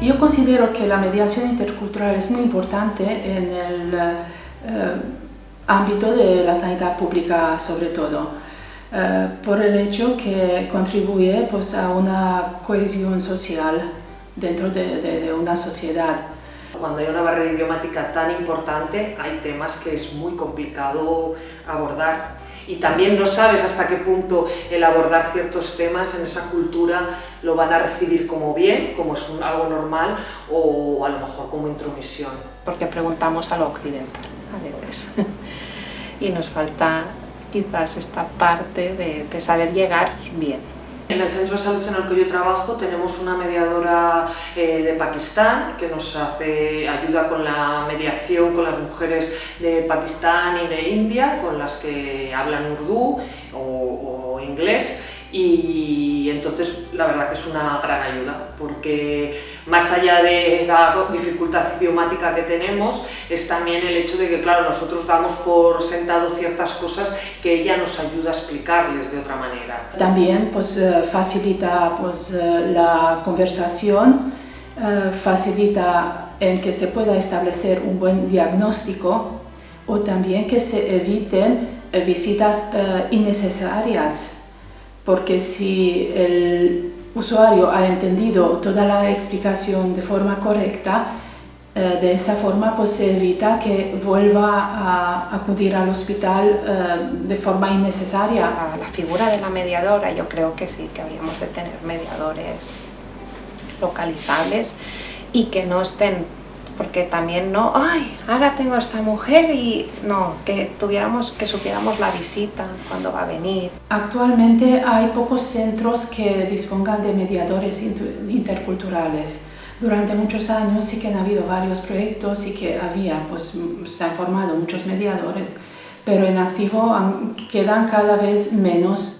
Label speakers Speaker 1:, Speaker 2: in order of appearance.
Speaker 1: Yo considero que la mediación intercultural es muy importante en el ámbito de la sanidad pública sobre todo, por el hecho que contribuye pues, a una cohesión social dentro de una sociedad.
Speaker 2: Cuando hay una barrera idiomática tan importante, hay temas que es muy complicado abordar. Y también no sabes hasta qué punto el abordar ciertos temas en esa cultura lo van a recibir como bien, como es algo normal, o a lo mejor como intromisión.
Speaker 3: Porque preguntamos a lo occidental, a veces. Y nos falta quizás esta parte de saber llegar bien.
Speaker 2: En el centro de salud en el que yo trabajo tenemos una mediadora de Pakistán que nos ayuda con la mediación con las mujeres de Pakistán y de India, con las que hablan urdu o inglés, y entonces la verdad que es una gran ayuda, porque más allá de la dificultad idiomática que tenemos, es también el hecho de que, claro, nosotros damos por sentado ciertas cosas que ella nos ayuda a explicarles de otra manera.
Speaker 1: También pues, facilita pues, la conversación, facilita en que se pueda establecer un buen diagnóstico o también que se eviten visitas innecesarias. Porque si el usuario ha entendido toda la explicación de forma correcta, de esta forma pues se evita que vuelva a acudir al hospital de forma innecesaria.
Speaker 3: La figura de la mediadora, yo creo que sí, que habríamos de tener mediadores localizables y que no estén, porque también no, ay, ahora tengo a esta mujer y no, que supiéramos la visita, cuándo va a venir.
Speaker 1: Actualmente hay pocos centros que dispongan de mediadores interculturales. Durante muchos años sí que han habido varios proyectos y que se han formado muchos mediadores, pero en activo quedan cada vez menos.